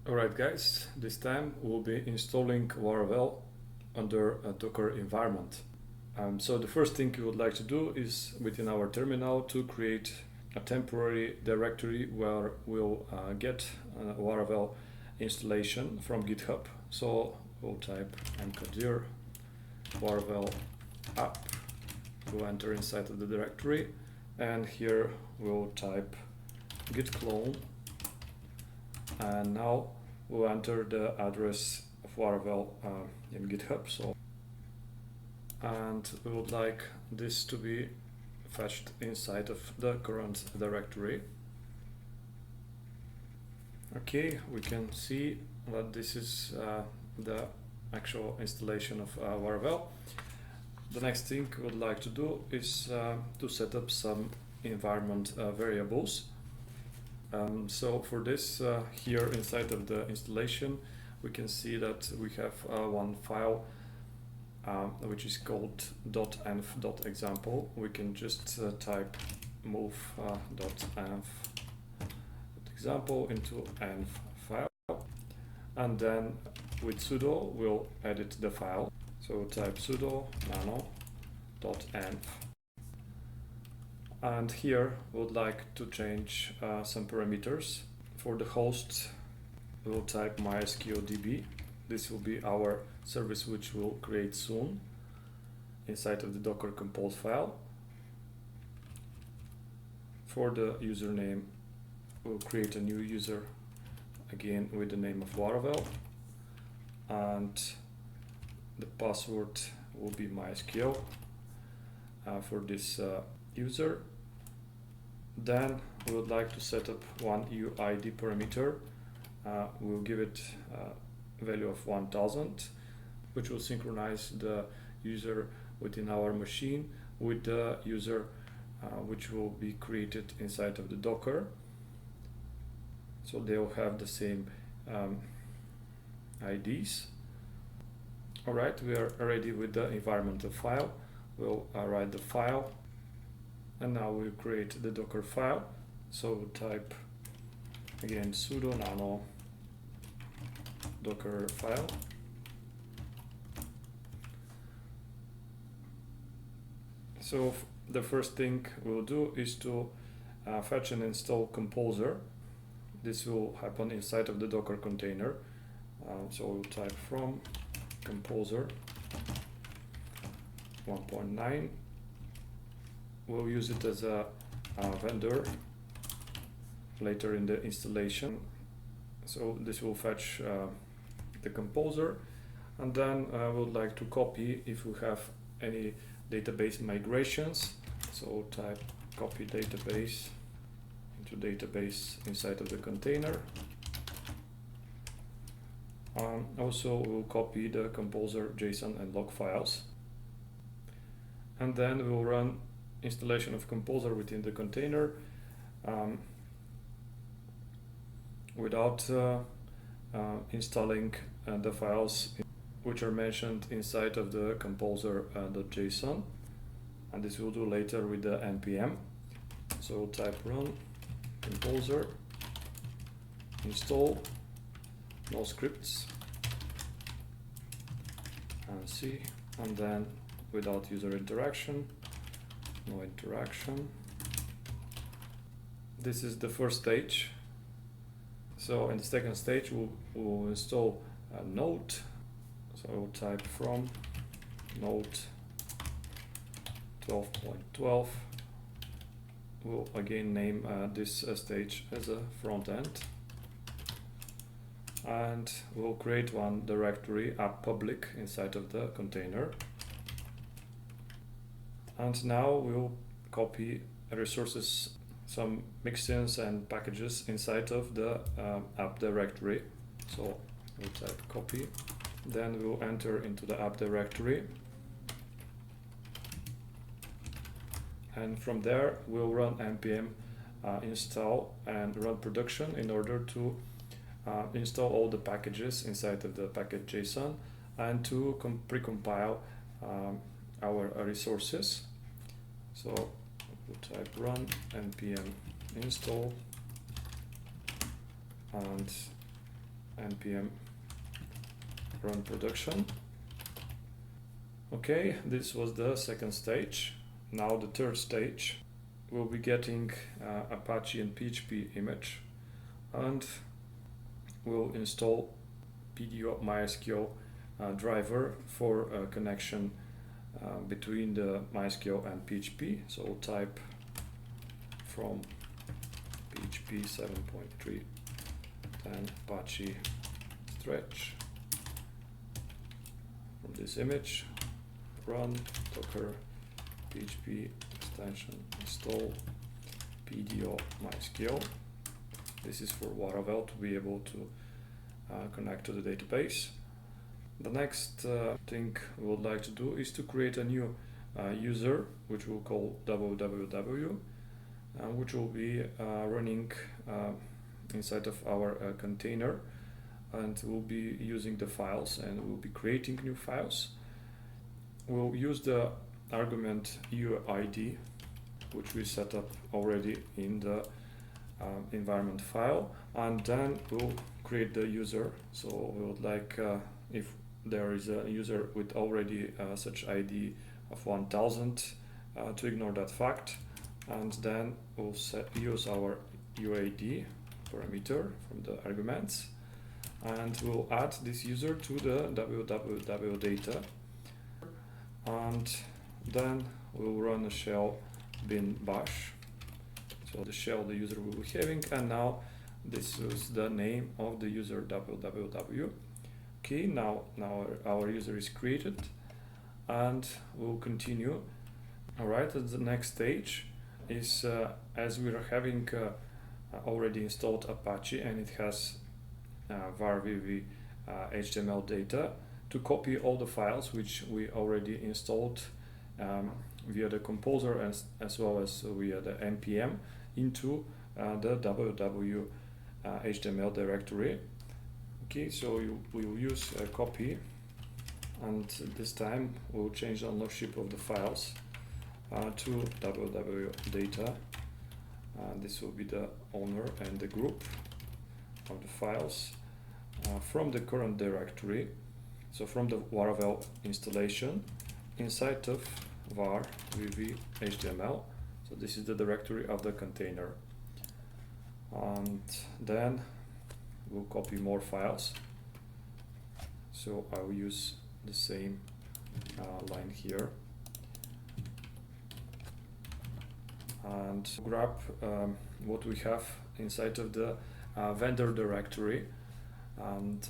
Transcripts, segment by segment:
Alright guys, this time we'll be installing Laravel under a Docker environment. So the first thing you would like to do is within our terminal to create a temporary directory where we'll get a Laravel installation from GitHub. So we'll type mkdir Laravel app, we'll enter inside of the directory, and here we'll type git clone, and now we'll enter the address of Laravel in GitHub. And we would like this to be fetched inside of the current directory. Okay, we can see that this is the actual installation of Laravel. The next thing we would like to do is to set up some environment variables. So for this, here inside of the installation, we can see that we have one file which is called .env.example. We can just type move .env.example into env file, and then with sudo we'll edit the file. So type sudo nano.env. And here we would like to change some parameters. For the host, we'll type MySQL DB. This will be our service which we'll create soon inside of the docker-compose file. For the username, we'll create a new user again with the name of Laravel, and the password will be MySQL for this user. Then we would like to set up one UID parameter. We'll give it a value of 1000, which will synchronize the user within our machine with the user which will be created inside of the Docker. So they'll have the same IDs. Alright, we are ready with the environmental file. We'll write the file, and now we'll create the Docker file. So we'll type again sudo nano docker file, so the first thing we'll do is to fetch and install Composer. This will happen inside of the Docker container. So we'll type from Composer 1.9. We'll use it as a vendor later in the installation. So this will fetch the Composer, and then we would like to copy if we have any database migrations. So type copy database into database inside of the container. Also we'll copy the Composer JSON and log files, and then we'll run installation of Composer within the container without installing the files which are mentioned inside of the composer.json, and this we'll do later with the npm. So we'll type run composer install no scripts and C, and then without user interaction, no interaction. This is the first stage. So in the second stage we'll install a node. So we'll type from node 12.12. We'll again name this stage as a front end, and we'll create one directory app public inside of the container. And now we'll copy resources, some mixins and packages inside of the app directory. So we'll type copy, then we'll enter into the app directory, and from there we'll run npm install and run production in order to install all the packages inside of the package.json and to precompile our resources. So we'll type run npm install, and npm run production. Okay, this was the second stage. Now the third stage, we'll be getting Apache and PHP image, and we'll install PDO MySQL driver for a connection between the MySQL and PHP. So we'll type from PHP 7.3 then Apache stretch from this image, run docker PHP extension install PDO MySQL. This is for Laravel to be able to connect to the database. The next thing we would like to do is to create a new user, which we'll call www, which will be running inside of our container, and we'll be using the files and we'll be creating new files. We'll use the argument UID, which we set up already in the environment file, and then we'll create the user. So we would like, if there is a user with already such ID of 1000, to ignore that fact, and then we'll use our UID parameter from the arguments, and we'll add this user to the www data, and then we'll run a shell bin bash. So the shell the user will be having, and now this is the name of the user www. Okay, now our user is created, and we'll continue. Alright, the next stage is as we are having already installed Apache and it has var vv HTML data, to copy all the files which we already installed via the composer as well as via the npm into the www HTML directory. Okay, so we will use a copy, and this time we'll change the ownership of the files to www data. This will be the owner and the group of the files from the current directory. So from the Laravel installation inside of var vv HTML. So this is the directory of the container. And then we'll copy more files. So I will use the same line here. And grab what we have inside of the vendor directory, and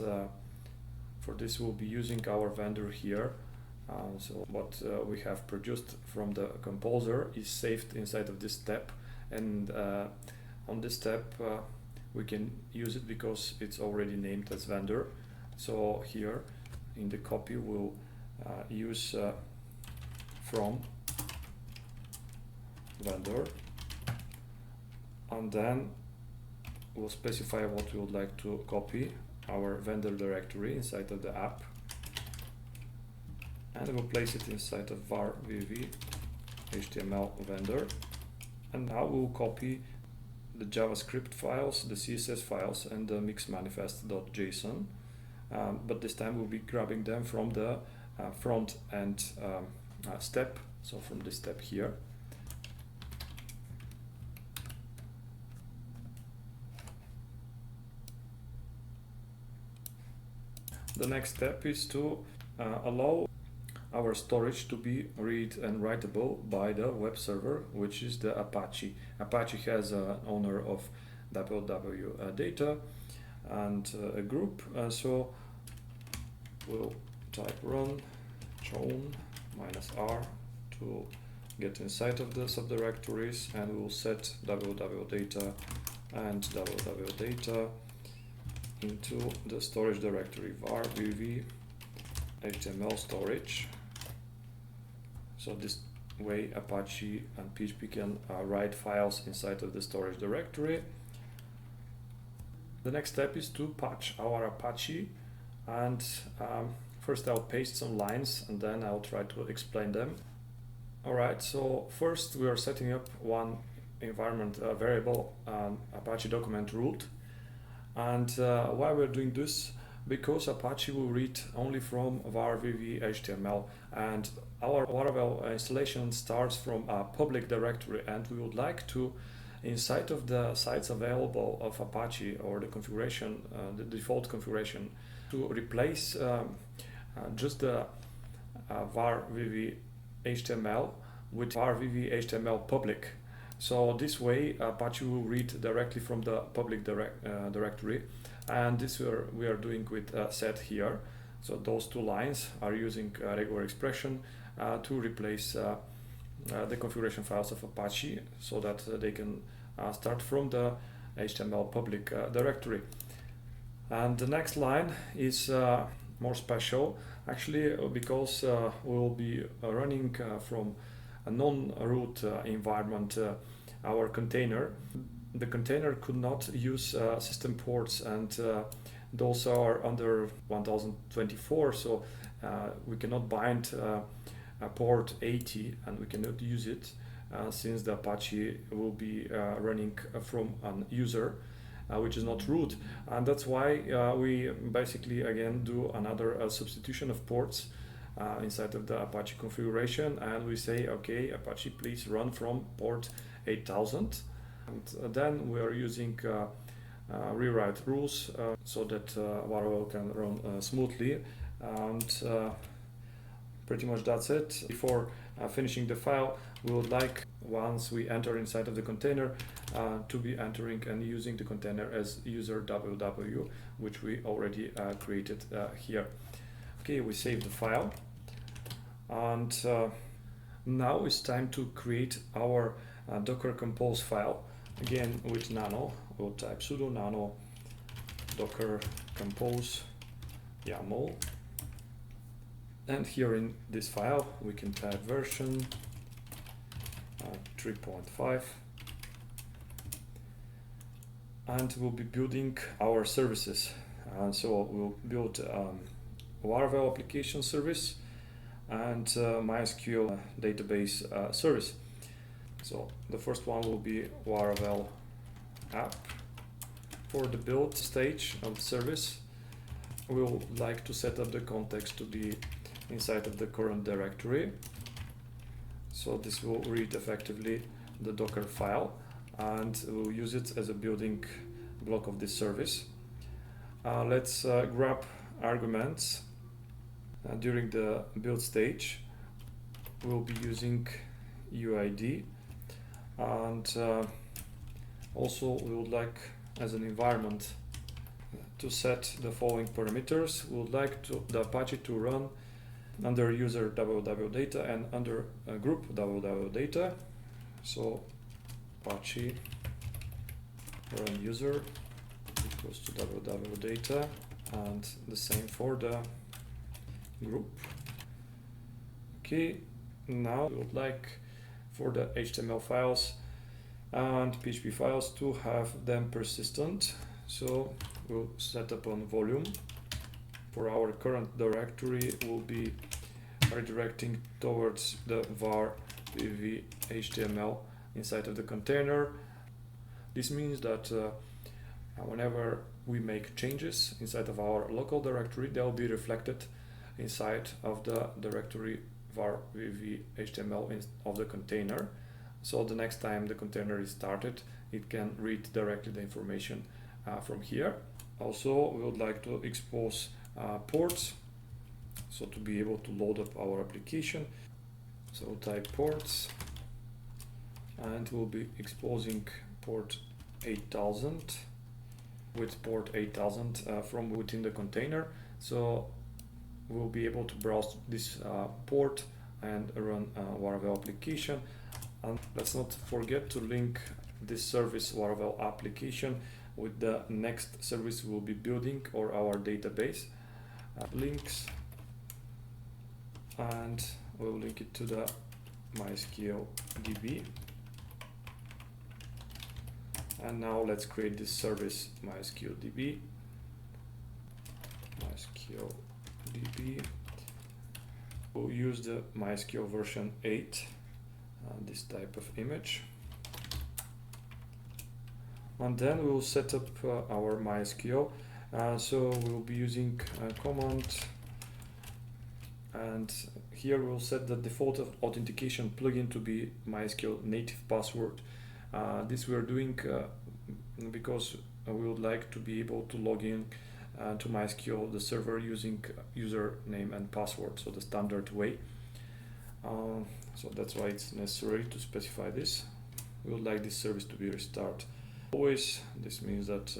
for this we'll be using our vendor here. So what we have produced from the composer is saved inside of this tab, and on this tab we can use it because it's already named as vendor. So here in the copy we'll use from vendor, and then we'll specify what we would like to copy, our vendor directory inside of the app, and we'll place it inside of var vv HTML vendor. And now we'll copy the JavaScript files, the CSS files, and the mix manifest.json, but this time we'll be grabbing them from the front end step, so from this step here. The next step is to allow our storage to be read and writable by the web server, which is the Apache. Apache has an owner of www data and a group, so we'll type run chown -r to get inside of the subdirectories, and we'll set www data and www data into the storage directory var vv HTML storage. So this way Apache and PHP can write files inside of the storage directory. The next step is to patch our Apache, and first I'll paste some lines and then I'll try to explain them. Alright, so first we are setting up one environment variable, Apache document root, And why we're doing this? Because Apache will read only from var vv HTML, and our Laravel installation starts from a public directory, and we would like to, inside of the sites available of Apache or the configuration, the default configuration, to replace just the var vv HTML with var vv HTML public. So this way Apache will read directly from the public directory, and this we are doing with set here. So those two lines are using regular expression to replace the configuration files of Apache, so that they can start from the HTML public directory. And the next line is more special, actually, because we will be running from a non-root environment our container. The container could not use system ports, and those are under 1024, so we cannot bind a port 80, and we cannot use it since the Apache will be running from an user which is not root, and that's why we basically again do another substitution of ports inside of the Apache configuration, and we say, okay, Apache, please run from port 8000, and then we are using rewrite rules so that Laravel can run smoothly, and pretty much that's it. Before finishing the file, we would like, once we enter inside of the container, to be entering and using the container as user www, which we already created here. Okay, we save the file, and now it's time to create our Docker compose file. Again, with nano, we'll type sudo nano docker-compose.yml, and here in this file we can type version 3.5, and we'll be building our services. So we'll build Laravel application service and MySQL database service. So the first one will be Laravel app. For the build stage of the service, we'll like to set up the context to be inside of the current directory. So this will read effectively the Docker file, and we'll use it as a building block of this service. Let's grab arguments during the build stage. We'll be using UID, and also we would like, as an environment, to set the following parameters. We would like the Apache to run under user www-data and under group www-data. So Apache run user equals to www-data, and the same for the group. Okay, now we would like for the HTML files and PHP files to have them persistent. So we'll set up on volume. For our current directory, we'll be redirecting towards the var vv HTML inside of the container. This means that whenever we make changes inside of our local directory, they'll be reflected inside of the directory var vv HTML of the container. So the next time the container is started, it can read directly the information from here. Also, we would like to expose ports, so to be able to load up our application. So we'll type ports, and we'll be exposing port 8000 with port 8000 from within the container. So we'll be able to browse this port and run Laravel application. And let's not forget to link this service Laravel application with the next service we'll be building, or our database. Links, and we'll link it to the MySQL DB. And now let's create this service MySQL DB. MySQL DB. We'll use the MySQL version 8, this type of image. And then we will set up our MySQL. So we will be using a command, and here we will set the default authentication plugin to be MySQL native password. This we are doing because we would like to be able to log in to MySQL, the server, using username and password, so the standard way. So that's why it's necessary to specify this. We would like this service to be restarted always. This means that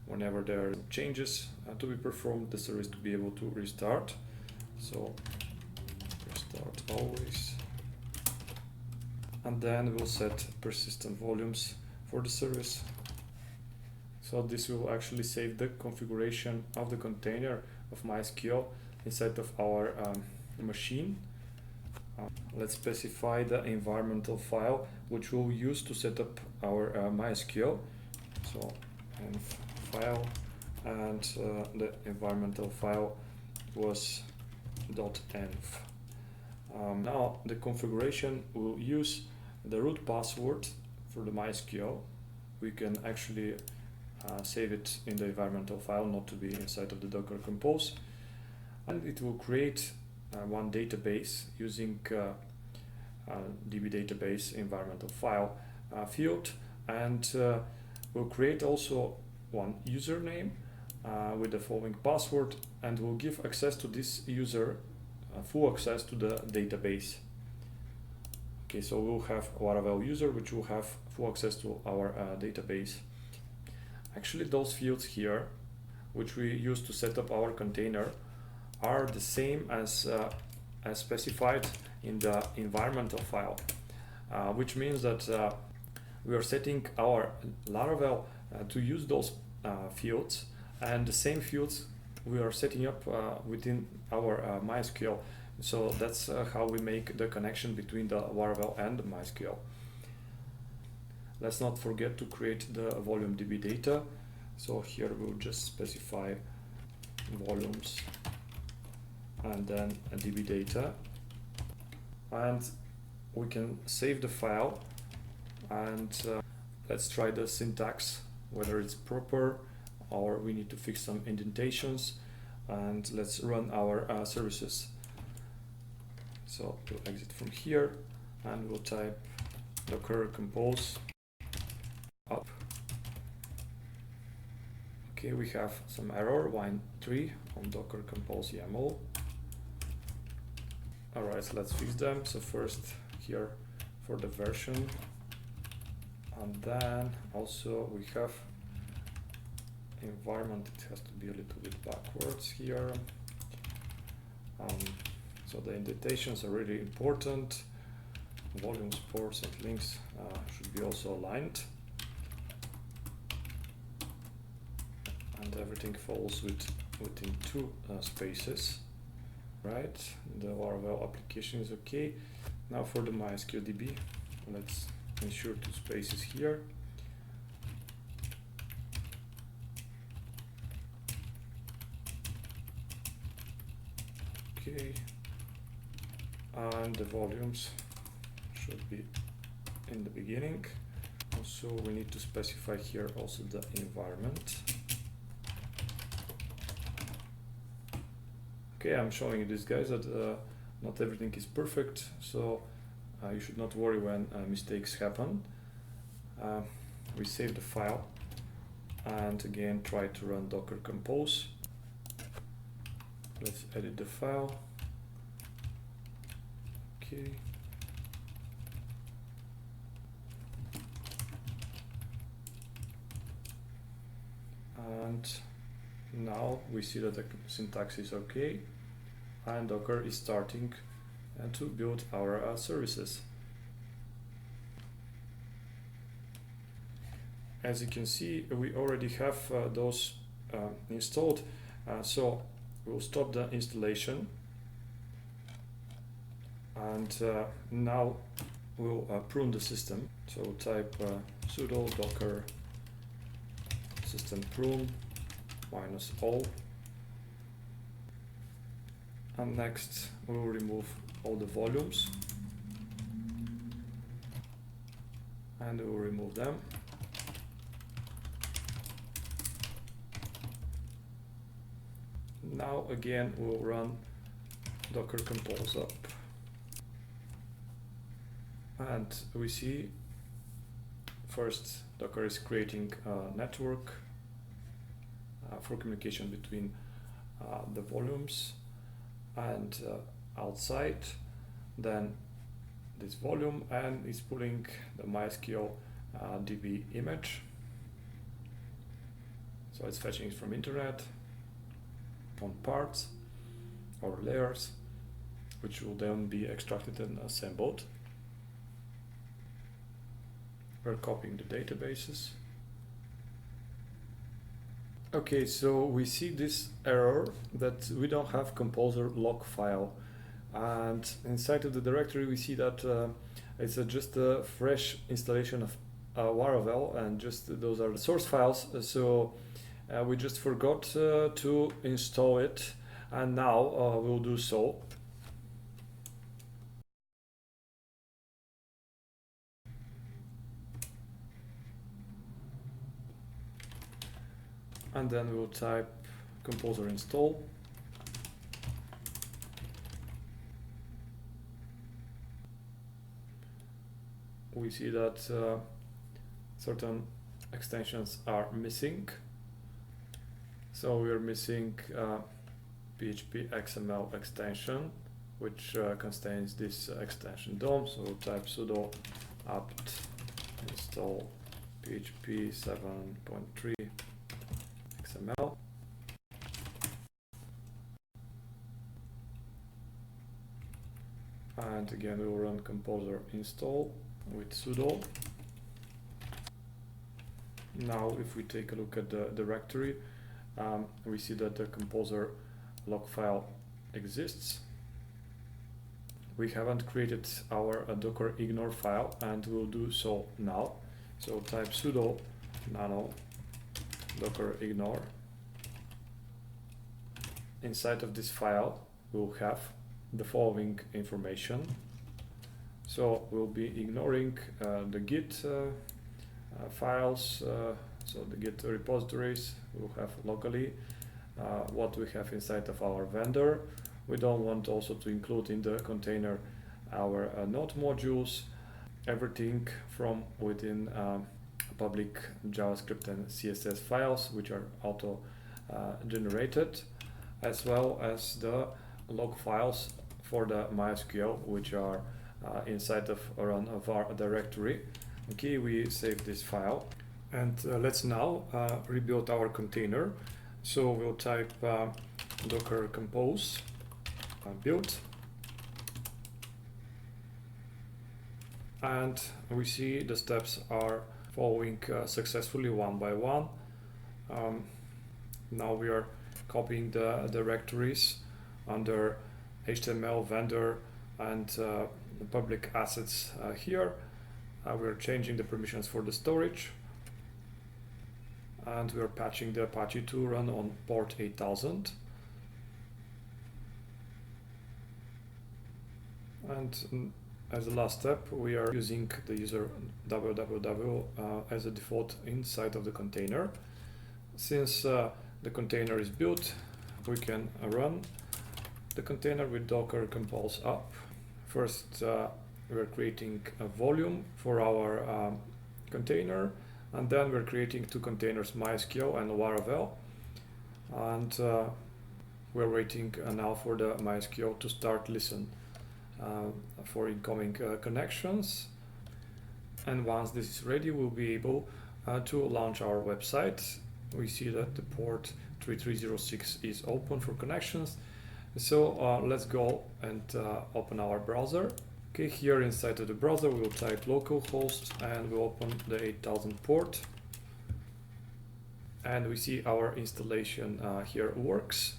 whenever there are changes to be performed, the service to be able to restart. So restart always. And then we'll set persistent volumes for the service. So this will actually save the configuration of the container of MySQL inside of our machine. Let's specify the environmental file which we'll use to set up our MySQL. So env file, and the environmental file was .env. Now the configuration will use the root password for the MySQL. We can actually save it in the environmental file, not to be inside of the Docker Compose, and it will create one database using DB database environmental file field, and we'll create also one username with the following password, and we'll give access to this user, full access to the database. Okay, so we'll have a Laravel user which will have full access to our database. Actually, those fields here, which we use to set up our container, are the same as specified in the environmental file, which means that we are setting our Laravel to use those fields, and the same fields we are setting up within our MySQL. So that's how we make the connection between the Laravel and the MySQL. Let's not forget to create the volume DB data. So here we'll just specify volumes and then a DB data, and we can save the file, and let's try the syntax, whether it's proper or we need to fix some indentations, and let's run our services. So we'll exit from here and we'll type docker-compose up. Okay, we have some error, line 3 on docker-compose.yml. Alright, so let's fix them. So first here for the version, and then also we have environment. It has to be a little bit backwards here. So the indentations are really important. Volumes, ports, and links should be also aligned. And everything falls within 2 spaces. Right, the Laravel application is okay. Now for the MySQL DB, let's ensure 2 spaces here. Okay, and the volumes should be in the beginning. Also, we need to specify here also the environment. Okay, I'm showing you this, guys, that not everything is perfect, so you should not worry when mistakes happen. We save the file and again try to run docker compose. Let's edit the file. Okay. And now we see that the syntax is okay, and Docker is starting to build our services. As you can see, we already have those installed, so we'll stop the installation, and now we'll prune the system. So we'll type sudo docker system prune -all, and next we'll remove all the volumes, and we'll remove them. Now again we'll run docker compose up, and we see first Docker is creating a network for communication between the volumes and outside, then this volume, and is pulling the MySQL DB image. So it's fetching it from internet on parts or layers, which will then be extracted and assembled. We're copying the databases. Okay, so we see this error that we don't have composer log file, and inside of the directory we see that it's just a fresh installation of Laravel, and just those are the source files. So we just forgot to install it, and now we'll do so. And then we'll type composer install. We see that certain extensions are missing. So we are missing PHP XML extension, which contains this extension DOM. So we'll type sudo apt install PHP 7.3 XML. And again, we will run composer install with sudo. Now, if we take a look at the directory, we see that the composer log file exists. We haven't created our dockerignore file, and we'll do so now. So type sudo nano dockerignore. Inside of this file, we'll have the following information. So we'll be ignoring the Git files, so the Git repositories we'll have locally, what we have inside of our vendor. We don't want also to include in the container our node modules, everything from within public JavaScript and CSS files, which are auto generated, as well as the log files for the MySQL, which are inside of our directory. Okay, we save this file, and let's now rebuild our container. So we'll type docker compose build, and we see the steps are following successfully one by one. Now we are copying the directories under HTML vendor and the public assets here. We're changing the permissions for the storage, and we're patching the Apache to run on port 8000. And as a last step, we are using the user www as a default inside of the container. Since the container is built, we can run the container with docker compose up. First, we're creating a volume for our container, and then we're creating two containers, MySQL and Laravel, and we're waiting now for the MySQL to start listen for incoming connections. And once this is ready, we'll be able to launch our website. We see that the port 3306 is open for connections. So let's go and open our browser. Okay, here inside of the browser we'll type localhost, and we'll open the 8000 port, and we see our installation here works.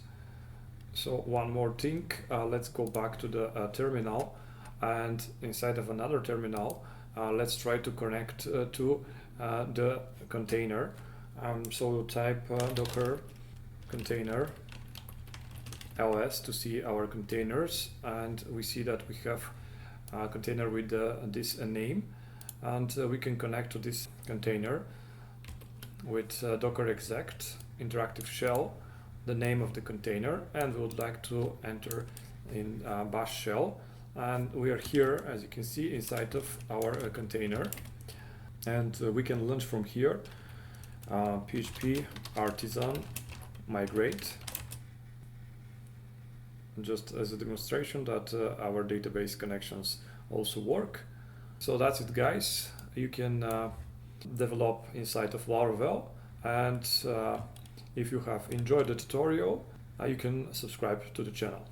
So one more thing, let's go back to the terminal, and inside of another terminal let's try to connect to the container. So we'll type docker container ls to see our containers, and we see that we have a container with this name, and we can connect to this container with docker exec interactive shell the name of the container, and we would like to enter in bash shell, and we are here, as you can see, inside of our container, and we can launch from here php artisan migrate, just as a demonstration that our database connections also work. So that's it, guys. You can develop inside of Laravel, and if you have enjoyed the tutorial, you can subscribe to the channel.